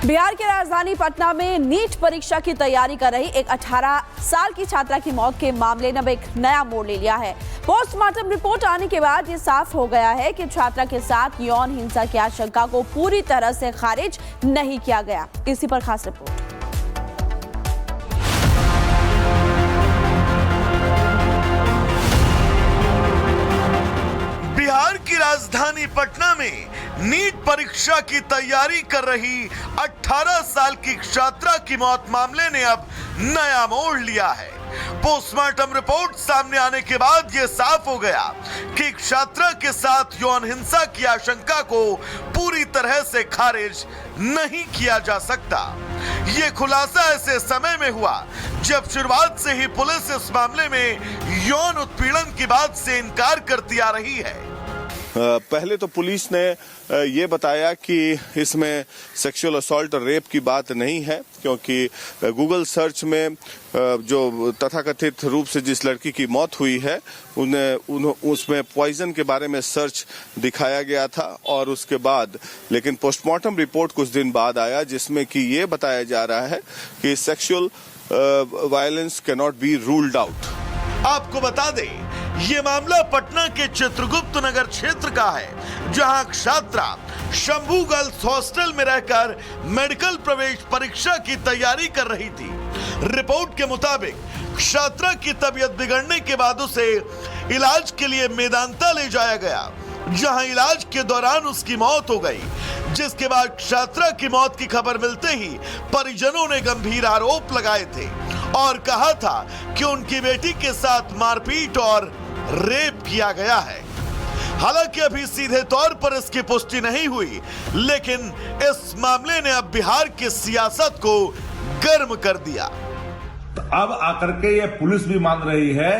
बिहार की राजधानी पटना में नीट परीक्षा की तैयारी कर रही एक 18 साल की छात्रा की मौत के मामले ने अब एक नया मोड़ ले लिया है। पोस्टमार्टम रिपोर्ट आने के बाद ये साफ हो गया है कि छात्रा के साथ यौन हिंसा की आशंका को पूरी तरह से खारिज नहीं किया गया। इसी पर खास रिपोर्ट। बिहार की राजधानी पटना में नीट परीक्षा की तैयारी कर रही 18 साल की छात्रा की मौत मामले ने अब नया मोड़ लिया है। पोस्टमार्टम रिपोर्ट सामने आने के बाद यह साफ हो गया कि छात्रा के साथ यौन हिंसा की आशंका को पूरी तरह से खारिज नहीं किया जा सकता। ये खुलासा ऐसे समय में हुआ जब शुरुआत से ही पुलिस इस मामले में यौन उत्पीड़न की बात से इनकार करती आ रही है। पहले तो पुलिस ने ये बताया कि इसमें सेक्सुअल असॉल्ट और रेप की बात नहीं है, क्योंकि गूगल सर्च में जो तथाकथित रूप से जिस लड़की की मौत हुई है उसमें पॉइजन के बारे में सर्च दिखाया गया था। और उसके बाद लेकिन पोस्टमार्टम रिपोर्ट कुछ दिन बाद आया जिसमें कि ये बताया जा रहा है कि sexual violence can not be ruled out. आपको बता दें, ये मामला पटना के चित्रगुप्त नगर क्षेत्र का है, जहां छात्रा शंभू गर्ल्स हॉस्टल में रहकर मेडिकल प्रवेश परीक्षा की तैयारी कर रही थी। रिपोर्ट के मुताबिक छात्रा की तबीयत बिगड़ने के बाद उसे इलाज के लिए मेदांता ले जाया गया, जहां इलाज के दौरान उसकी मौत हो गई। जिसके बाद छात्रा की मौत की खबर मिलते ही परिजनों ने गंभीर आरोप लगाए थे और कहा था कि उनकी बेटी के साथ मारपीट और रेप किया गया है। हालांकि अभी सीधे तौर पर इसकी पुष्टि नहीं हुई, लेकिन इस मामले ने अब बिहार की सियासत को गर्म कर दिया। तो अब आकर के ये पुलिस भी मान रही है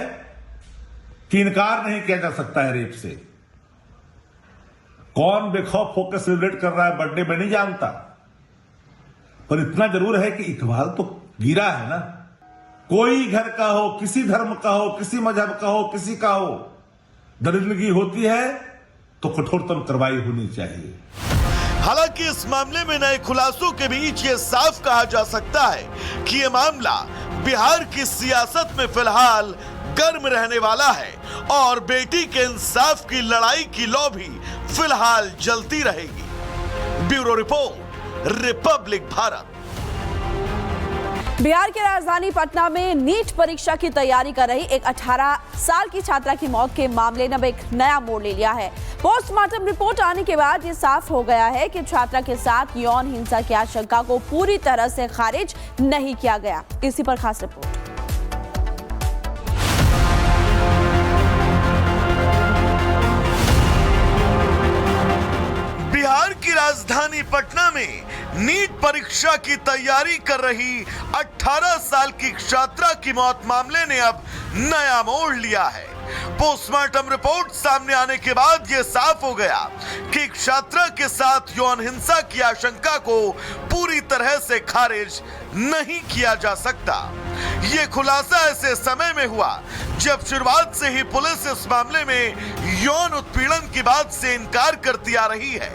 कि इनकार नहीं किया जा सकता है रेप से। कौन बेखौफ होकर सेलिब्रेट कर रहा है बर्थडे में नहीं जानता, पर इतना जरूर है कि इकबाल तो गिरा है ना। कोई घर का हो, किसी धर्म का हो, किसी मजहब का हो, किसी का हो, दरिंदगी होती है तो कठोरतम कार्रवाई होनी चाहिए। हालांकि इस मामले में नए खुलासों के बीच ये साफ कहा जा सकता है कि ये मामला बिहार की सियासत में फिलहाल गर्म रहने वाला है और बेटी के इंसाफ की लड़ाई की लौ भी फिलहाल जलती रहेगी। Bureau report, Republic Bharat. Bihar की राजधानी पटना में नीट परीक्षा की तैयारी कर रही एक 18 साल की छात्रा की मौत के मामले ने अब एक नया मोड़ ले लिया है। पोस्टमार्टम रिपोर्ट आने के बाद ये साफ हो गया है कि छात्रा के साथ यौन हिंसा की आशंका को पूरी तरह से खारिज नहीं किया गया। इसी पर खास रिपोर्ट। बिहार की राजधानी पटना में नीट परीक्षा की तैयारी कर रही 18 साल की छात्रा की मौत मामले ने अब नया मोड़ लिया है। पोस्टमार्टम रिपोर्ट सामने आने के बाद यह साफ हो गया कि छात्रा के साथ यौन हिंसा की आशंका को पूरी तरह से खारिज नहीं किया जा सकता। ये खुलासा ऐसे समय में हुआ जब शुरुआत से ही पुलिस इस मामले में यौन उत्पीड़न की बात से इनकार करती आ रही है।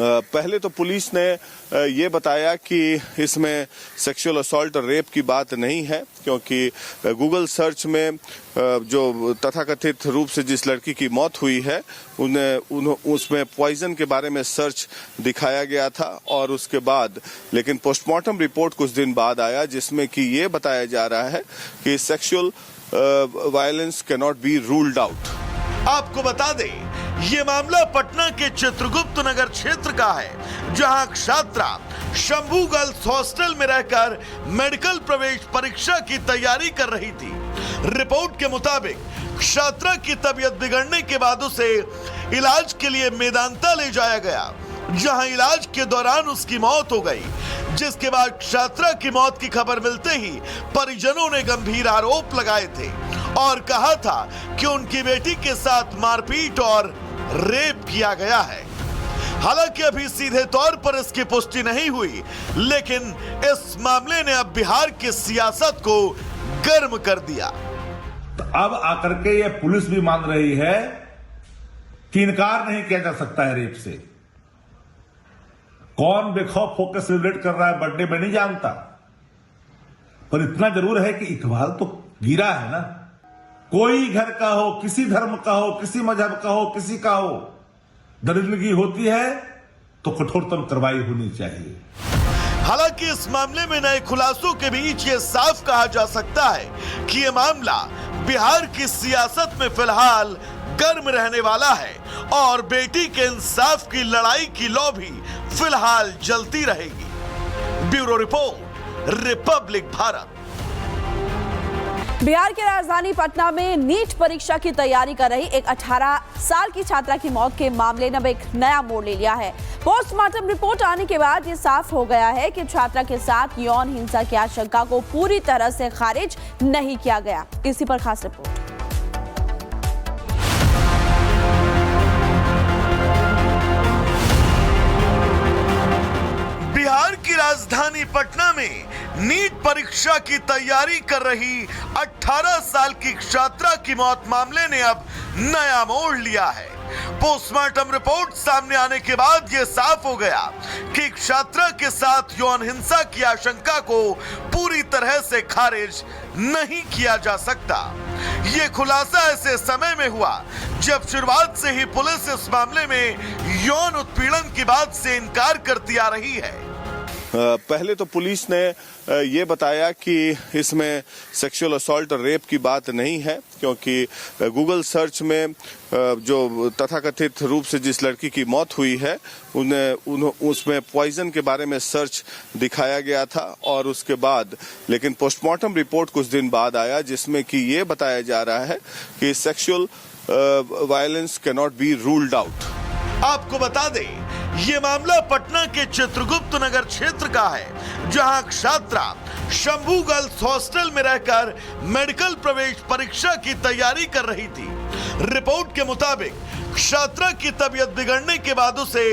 पहले तो पुलिस ने ये बताया कि इसमें सेक्सुअल असॉल्ट और रेप की बात नहीं है, क्योंकि गूगल सर्च में जो तथाकथित रूप से जिस लड़की की मौत हुई है उसमें पॉइजन के बारे में सर्च दिखाया गया था। और उसके बाद लेकिन पोस्टमार्टम रिपोर्ट कुछ दिन बाद आया जिसमें कि ये बताया जा रहा है कि sexual violence can not be ruled out. आपको बता दें, ये मामला पटना के चित्रगुप्त नगर क्षेत्र का है, जहां छात्रा शंभू गर्ल्स हॉस्टल में रहकर मेडिकल प्रवेश परीक्षा की तैयारी कर रही थी। रिपोर्ट के मुताबिक छात्रा की तबीयत बिगड़ने के बाद उसे इलाज के लिए मेदांता ले जाया गया, जहां इलाज के दौरान उसकी मौत हो गई। जिसके बाद छात्रा की मौत की खबर मिलते ही परिजनों ने गंभीर आरोप लगाए थे और कहा था कि उनकी बेटी के साथ मारपीट और रेप किया गया है। हालांकि अभी सीधे तौर पर इसकी पुष्टि नहीं हुई, लेकिन इस मामले ने अब बिहार की सियासत को गर्म कर दिया। तो अब आकर के ये पुलिस भी मान रही है कि इनकार नहीं किया जा सकता है रेप से। कौन बेखौफ होकर सेलिब्रेट कर रहा है बर्थडे में नहीं जानता, पर इतना जरूर है कि इकबाल तो गिरा है ना। कोई घर का हो, किसी धर्म का हो, किसी मजहब का हो, किसी का हो, दरिंदगी होती है तो कठोरतम कार्रवाई होनी चाहिए। हालांकि इस मामले में नए खुलासों के बीच ये साफ कहा जा सकता है कि ये मामला बिहार की सियासत में फिलहाल गर्म रहने वाला है और बेटी के इंसाफ की लड़ाई की लौ भी फिलहाल जलती रहेगी। Bureau report, Republic Bharat. Bihar की राजधानी पटना में नीट परीक्षा की तैयारी कर रही एक 18 साल की छात्रा की मौत के मामले ने अब एक नया मोड़ ले लिया है। पोस्टमार्टम रिपोर्ट आने के बाद ये साफ हो गया है कि छात्रा के साथ यौन हिंसा की आशंका को पूरी तरह से खारिज नहीं किया गया। इसी पर खास रिपोर्ट। बिहार की राजधानी पटना में नीट परीक्षा की तैयारी कर रही 18 साल की छात्रा की मौत मामले ने अब नया मोड़ लिया है। पोस्टमार्टम रिपोर्ट सामने आने के बाद यह साफ हो गया कि छात्रा के साथ यौन हिंसा की आशंका को पूरी तरह से खारिज नहीं किया जा सकता। यह खुलासा ऐसे समय में हुआ जब शुरुआत से ही पुलिस इस मामले में यौन उत्पीड़न की बात से इनकार करती आ रही है। पहले तो पुलिस ने ये बताया कि इसमें सेक्सुअल असॉल्ट और रेप की बात नहीं है, क्योंकि गूगल सर्च में जो तथाकथित रूप से जिस लड़की की मौत हुई है उसमें पॉइजन के बारे में सर्च दिखाया गया था और उसके बाद लेकिन पोस्टमार्टम रिपोर्ट कुछ दिन बाद आया जिसमें कि ये बताया जा रहा है कि sexual violence can not be ruled out. आपको बता दें, ये मामला पटना के चित्रगुप्त नगर क्षेत्र का है, जहां छात्रा शंभू गर्ल्स हॉस्टल में रहकर मेडिकल प्रवेश परीक्षा की तैयारी कर रही थी। रिपोर्ट के मुताबिक छात्रा की तबीयत बिगड़ने के बाद उसे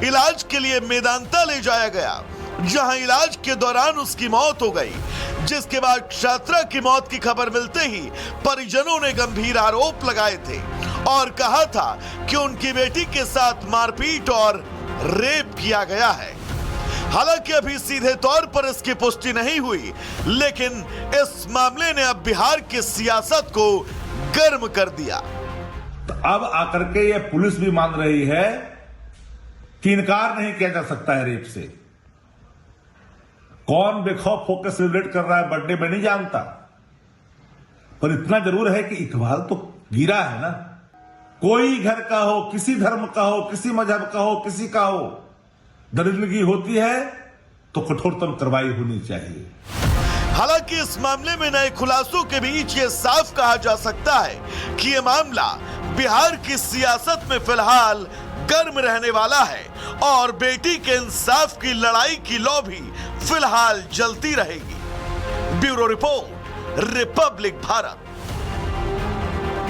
इलाज के लिए मेदांता ले जाया गया, जहां इलाज के दौरान उसकी मौत हो गई। जिसके बाद छात्रा की मौत की खबर मिलते ही परिजनों ने गंभीर आरोप लगाए थे और कहा था कि उनकी बेटी के साथ मारपीट और रेप किया गया है। हालांकि अभी सीधे तौर पर इसकी पुष्टि नहीं हुई, लेकिन इस मामले ने अब बिहार की सियासत को गर्म कर दिया। तो अब आकर के ये पुलिस भी मान रही है कि इनकार नहीं किया जा सकता है रेप से। कौन बेखौफ होकर सेलिब्रेट कर रहा है बर्थडे में नहीं जानता, पर इतना जरूर है कि इकबाल तो गिरा है ना। कोई घर का हो, किसी धर्म का हो, किसी मजहब का हो, किसी का हो, दरिंदगी होती है तो कठोरतम कार्रवाई होनी चाहिए। हालांकि इस मामले में नए खुलासों के बीच ये साफ कहा जा सकता है कि ये मामला बिहार की सियासत में फिलहाल गर्म रहने वाला है और बेटी के इंसाफ की लड़ाई की लौ भी फिलहाल जलती रहेगी। Bureau report, Republic Bharat.